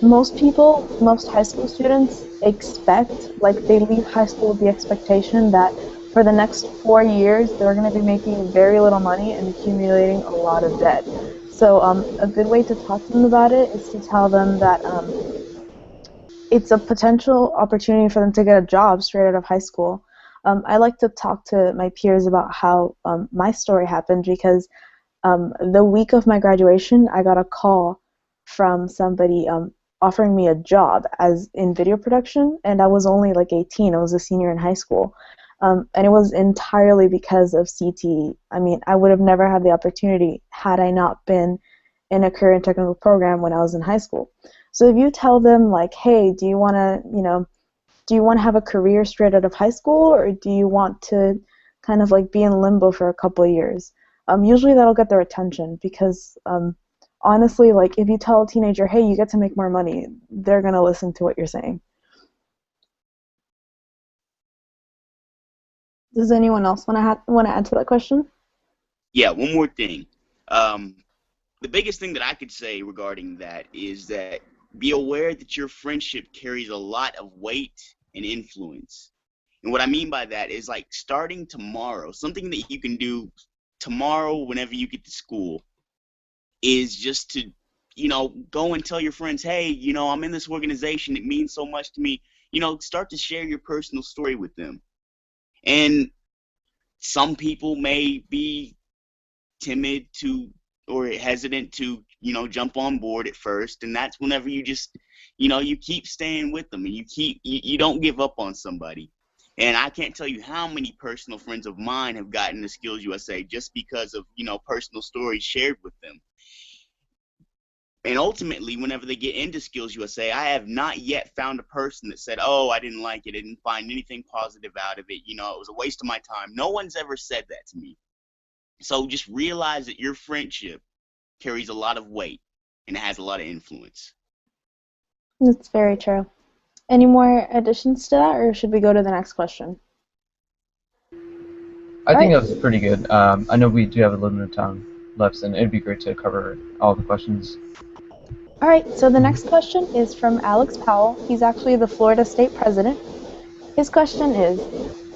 most people, most high school students expect, like they leave high school with the expectation that for the next 4 years they're going to be making very little money and accumulating a lot of debt. So a good way to talk to them about it is to tell them that it's a potential opportunity for them to get a job straight out of high school. I like to talk to my peers about how my story happened because the week of my graduation, I got a call from somebody offering me a job as in video production, and I was only like 18. I was a senior in high school. And it was entirely because of CTE. I mean, I would have never had the opportunity had I not been in a career and technical program when I was in high school. So if you tell them like, hey, do you want to have a career straight out of high school, or do you want to kind of like be in limbo for a couple of years? Usually that'll get their attention because honestly, like if you tell a teenager, hey, you get to make more money, they're going to listen to what you're saying. Does anyone else want to add to that question? Yeah, one more thing. The biggest thing that I could say regarding that is that be aware that your friendship carries a lot of weight and influence. And what I mean by that is like starting tomorrow, something that you can do tomorrow whenever you get to school is just to, go and tell your friends, hey, I'm in this organization. It means so much to me. Start to share your personal story with them. And some people may be timid or hesitant to, jump on board at first. And that's whenever you just, you keep staying with them and you don't give up on somebody. And I can't tell you how many personal friends of mine have gotten to Skills USA just because of, personal stories shared with them. And ultimately, whenever they get into Skills USA, I have not yet found a person that said, oh, I didn't like it, I didn't find anything positive out of it, it was a waste of my time. No one's ever said that to me. So just realize that your friendship carries a lot of weight and it has a lot of influence. That's very true. Any more additions to that, or should we go to the next question? I think that was pretty good. I know we do have a limited time left, and it'd be great to cover all the questions. All right, so the next question is from Alex Powell. He's actually the Florida State President. His question is,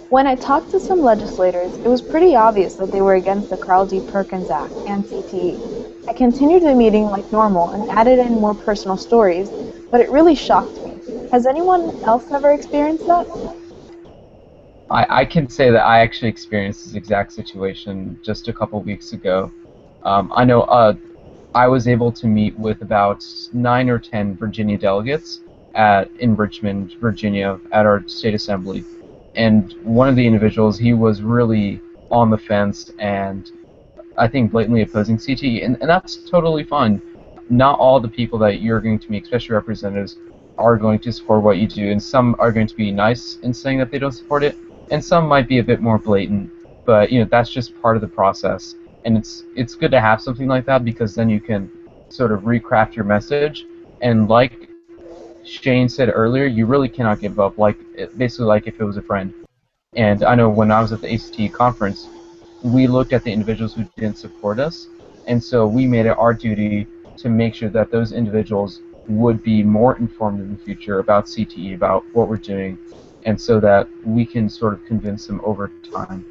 when I talked to some legislators, it was pretty obvious that they were against the Carl D. Perkins Act and CTE. I continued the meeting like normal and added in more personal stories, but it really shocked me. Has anyone else ever experienced that? I can say that I actually experienced this exact situation just a couple weeks ago. I know I was able to meet with about 9 or 10 Virginia delegates in Richmond, Virginia, at our state assembly. And one of the individuals, he was really on the fence and I think blatantly opposing CTE, and that's totally fine. Not all the people that you're going to meet, especially representatives, are going to support what you do, and some are going to be nice in saying that they don't support it, and some might be a bit more blatant, but that's just part of the process. And it's good to have something like that because then you can sort of recraft your message. And like Shane said earlier, you really cannot give up. Basically, like if it was a friend. And I know when I was at the ACT conference, we looked at the individuals who didn't support us, and so we made it our duty to make sure that those individuals would be more informed in the future about CTE, about what we're doing, and so that we can sort of convince them over time.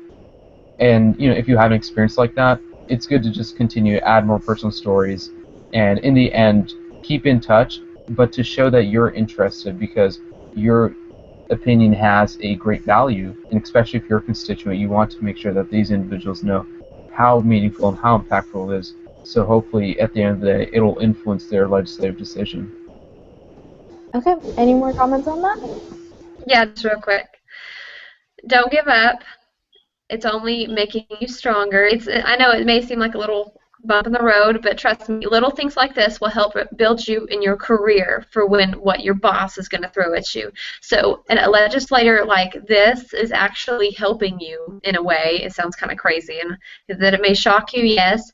And if you have an experience like that, it's good to just continue to add more personal stories, and in the end, keep in touch, but to show that you're interested because your opinion has a great value, and especially if you're a constituent, you want to make sure that these individuals know how meaningful and how impactful it is. So hopefully, at the end of the day, it'll influence their legislative decision. Okay, any more comments on that? Yeah, just real quick. Don't give up. It's only making you stronger. I know it may seem like a little bump in the road, but trust me, little things like this will help build you in your career for what your boss is going to throw at you. So a legislator like this is actually helping you in a way. It sounds kind of crazy, and that it may shock you, yes,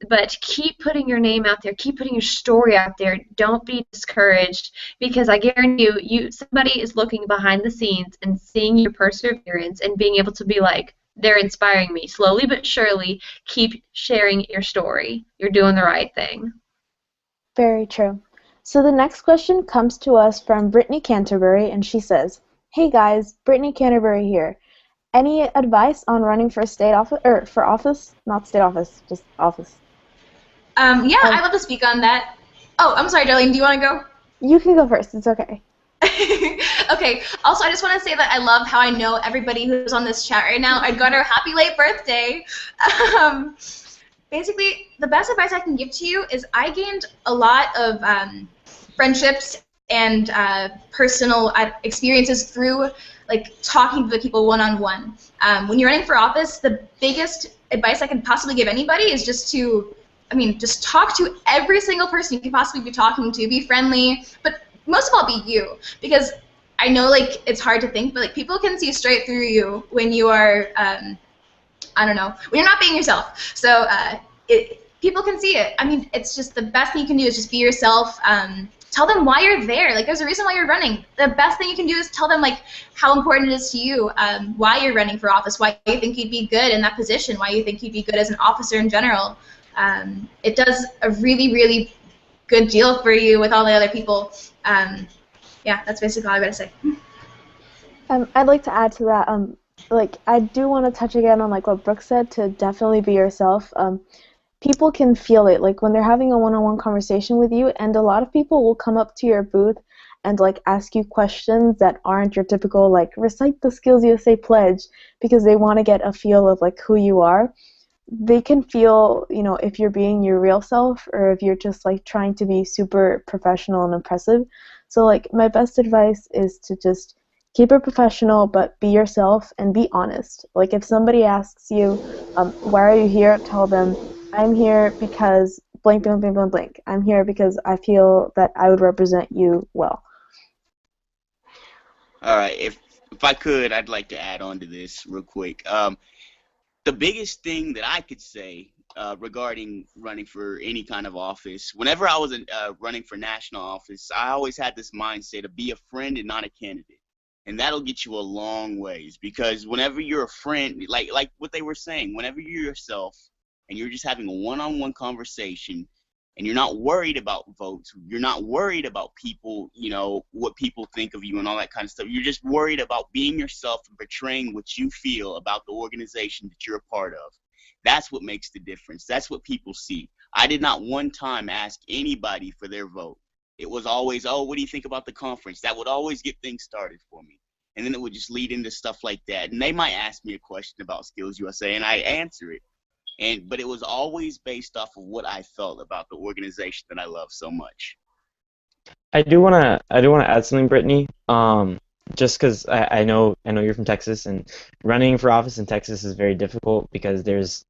But keep putting your name out there. Keep putting your story out there. Don't be discouraged, because I guarantee you, somebody is looking behind the scenes and seeing your perseverance and being able to be like, they're inspiring me. Slowly but surely, keep sharing your story. You're doing the right thing. Very true. So the next question comes to us from Brittany Canterbury, and she says, "Hey guys, Brittany Canterbury here. Any advice on running for state office, or for office? Not state office, just office." Yeah, I'd love to speak on that. Oh, I'm sorry, Darlene. Do you want to go? You can go first. It's okay. Okay. Also, I just want to say that I love how I know everybody who's on this chat right now. I got her happy late birthday. Basically, the best advice I can give to you is I gained a lot of friendships and personal experiences through like talking to the people one-on-one. When you're running for office, the biggest advice I can possibly give anybody is just to, just talk to every single person you can possibly be talking to. Be friendly, but most of all, be you. Because I know like it's hard to think, but like people can see straight through you when you are, when you're not being yourself. So people can see it. It's just the best thing you can do is just be yourself. Tell them why you're there. Like, there's a reason why you're running. The best thing you can do is tell them like how important it is to you, why you're running for office, why you think you'd be good in that position, why you think you'd be good as an officer in general. It does a really, really good deal for you with all the other people. Yeah, that's basically all I gotta say. I'd like to add to that. I do want to touch again on like what Brooke said, to definitely be yourself. People can feel it, like when they're having a one-on-one conversation with you, and a lot of people will come up to your booth and like ask you questions that aren't your typical like recite the SkillsUSA pledge, because they want to get a feel of like who you are. They can feel, if you're being your real self or if you're just like trying to be super professional and impressive. So like my best advice is to just keep it professional, but be yourself and be honest. Like if somebody asks you, why are you here? Tell them, I'm here because blank, blank, blank, blank, blank. I'm here because I feel that I would represent you well. All right, if I could, I'd like to add on to this real quick. The biggest thing that I could say regarding running for any kind of office, whenever I was running for national office, I always had this mindset of be a friend and not a candidate. And that'll get you a long ways, because whenever you're a friend, like what they were saying, whenever you're yourself and you're just having a one-on-one conversation and you're not worried about votes, you're not worried about people, what people think of you and all that kind of stuff. You're just worried about being yourself and portraying what you feel about the organization that you're a part of. That's what makes the difference. That's what people see. I did not one time ask anybody for their vote. It was always, oh, what do you think about the conference? That would always get things started for me. And then it would just lead into stuff like that. And they might ask me a question about SkillsUSA, and I answer it. But it was always based off of what I felt about the organization that I love so much. I do wanna add something, Brittany. Just because I know you're from Texas, and running for office in Texas is very difficult because there's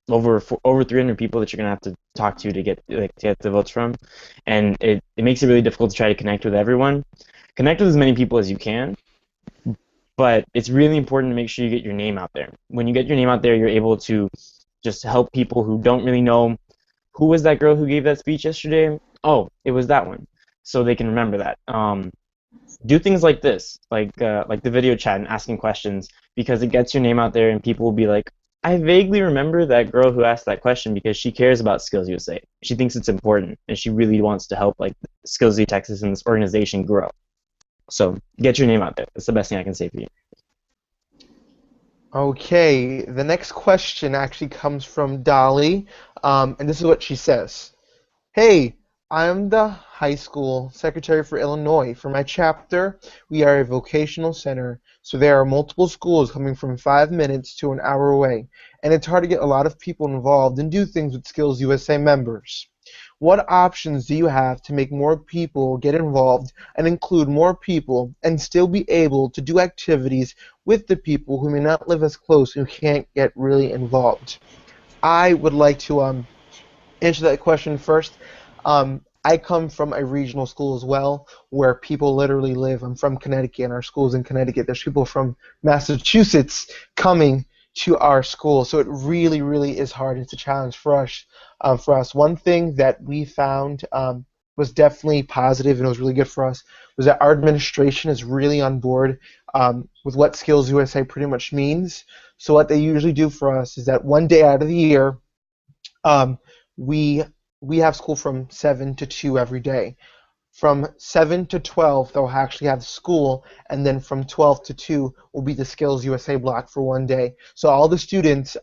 over 300 people that you're gonna have to talk to get the votes from, and it makes it really difficult to try to connect with everyone. Connect with as many people as you can, but it's really important to make sure you get your name out there. When you get your name out there, you're able to just help people who don't really know, who was that girl who gave that speech yesterday? Oh, it was that one. So they can remember that. Do things like this, like the video chat and asking questions, because it gets your name out there and people will be like, I vaguely remember that girl who asked that question because she cares about SkillsUSA. She thinks it's important and she really wants to help like SkillsUSA Texas and this organization grow. So get your name out there. That's the best thing I can say for you. Okay, the next question actually comes from Dolly, and this is what she says. Hey, I'm the high school secretary for Illinois. For my chapter, we are a vocational center, so there are multiple schools coming from 5 minutes to an hour away, and it's hard to get a lot of people involved and do things with SkillsUSA members. What options do you have to make more people get involved and include more people and still be able to do activities with the people who may not live as close, who can't get really involved? I would like to answer that question first. I come from a regional school as well, where people literally live. I'm from Connecticut, and our school's in Connecticut. There's people from Massachusetts coming to our school. So it really, really is hard. It's a challenge for us. One thing that we found was definitely positive and was really good for us was that our administration is really on board with what Skills USA pretty much means. So what they usually do for us is that one day out of the year, we have school from 7 to 2 every day. From 7 to 12, they'll actually have school, and then from 12 to 2 will be the Skills USA block for one day. So all the students,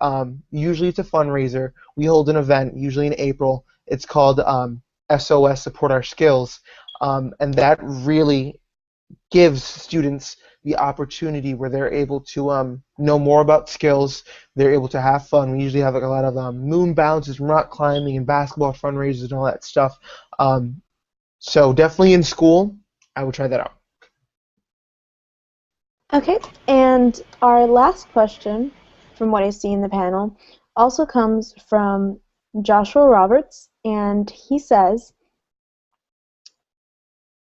usually it's a fundraiser. We hold an event, usually in April. It's called SOS, Support Our Skills, and that really gives students the opportunity where they're able to know more about skills. They're able to have fun. We usually have like a lot of moon bounces, rock climbing, and basketball fundraisers and all that stuff. So definitely in school, I would try that out. Okay, and our last question, from what I see in the panel, also comes from Joshua Roberts, and he says,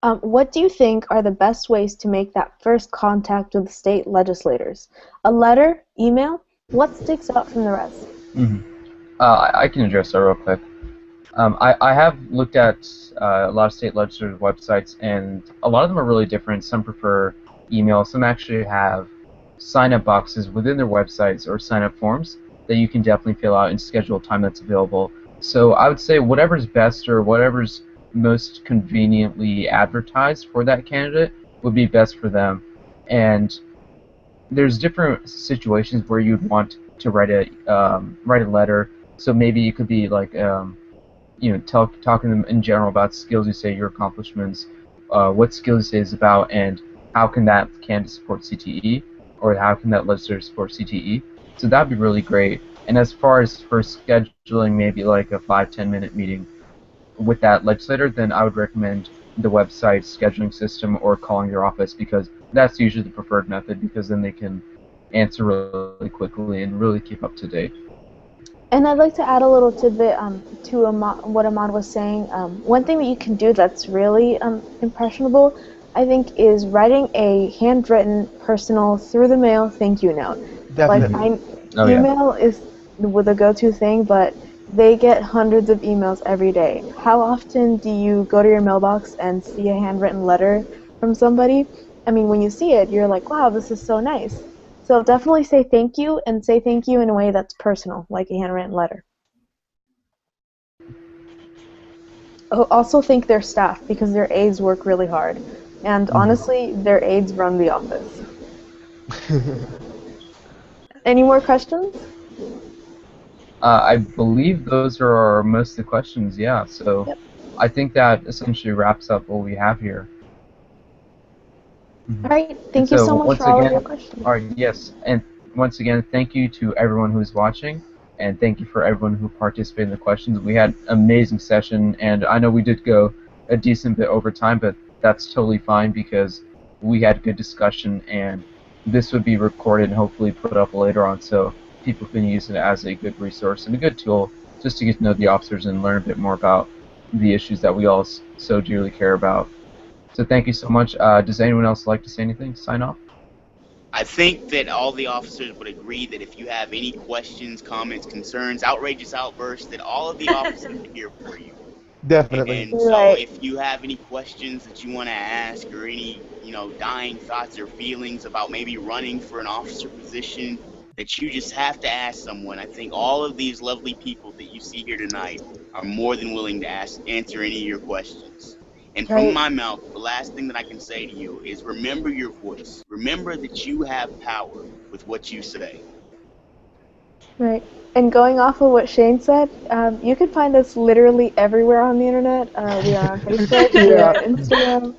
what do you think are the best ways to make that first contact with state legislators? A letter, email? What sticks out from the rest? I can address that real quick. I have looked at a lot of state legislators' websites, and a lot of them are really different. Some prefer email. Some actually have sign-up boxes within their websites or sign-up forms that you can definitely fill out and schedule a time that's available. So I would say whatever's best or whatever's most conveniently advertised for that candidate would be best for them. And there's different situations where you'd want to write a letter. So maybe it could be like talking to them in general about SkillsUSA, your accomplishments, what SkillsUSA is about, and how can that candidate support CTE, or how can that legislator support CTE. So that'd be really great. And as far as for scheduling maybe like a 5-10 minute meeting with that legislator, then I would recommend the website scheduling system or calling your office, because that's usually the preferred method, because then they can answer really quickly and really keep up to date. And I'd like to add a little tidbit to what Ahmad was saying. One thing that you can do that's really impressionable, I think, is writing a handwritten, personal, through-the-mail thank you note. Definitely. Email is the go-to thing, but they get hundreds of emails every day. How often do you go to your mailbox and see a handwritten letter from somebody? I mean, when you see it, you're like, wow, this is so nice. So definitely say thank you, and say thank you in a way that's personal, like a handwritten letter. Also thank their staff, because their aides work really hard. And honestly, their aides run the office. Any more questions? I believe those are most of the questions, yeah. So yep. I think that essentially wraps up what we have here. All right, thank you so much for all of your questions. All right, yes, and once again, thank you to everyone who's watching, and thank you for everyone who participated in the questions. We had an amazing session, and I know we did go a decent bit over time, but that's totally fine because we had good discussion, and this would be recorded and hopefully put up later on, so people can use it as a good resource and a good tool just to get to know the officers and learn a bit more about the issues that we all so dearly care about. So thank you so much. Does anyone else like to say anything? Sign off? I think that all the officers would agree that if you have any questions, comments, concerns, outrageous outbursts, that all of the officers are here for you. Definitely. And so if you have any questions that you want to ask, or any, dying thoughts or feelings about maybe running for an officer position that you just have to ask someone, I think all of these lovely people that you see here tonight are more than willing to answer any of your questions. And from my mouth, the last thing that I can say to you is remember your voice. Remember that you have power with what you say. Right. And going off of what Shane said, you can find us literally everywhere on the internet. We are on Facebook, we are on Instagram.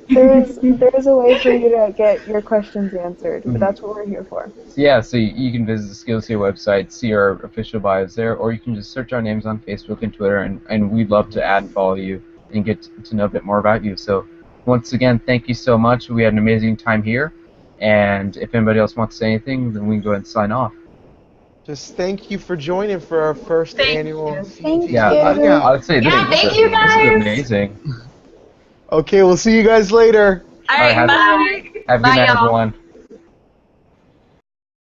There is a way for you to get your questions answered, but that's what we're here for. Yeah, so you can visit the SkillsUSA website, see our official bios there, or you can just search our names on Facebook and Twitter, and we'd love to add and follow you and get to know a bit more about you. So once again, thank you so much. We had an amazing time here, and if anybody else wants to say anything, then we can go ahead and sign off. Just thank you for joining for our first annual CTE Hangout. I would say this thank you guys. This is amazing. Okay, we'll see you guys later. All right, bye. Have a good night, everyone.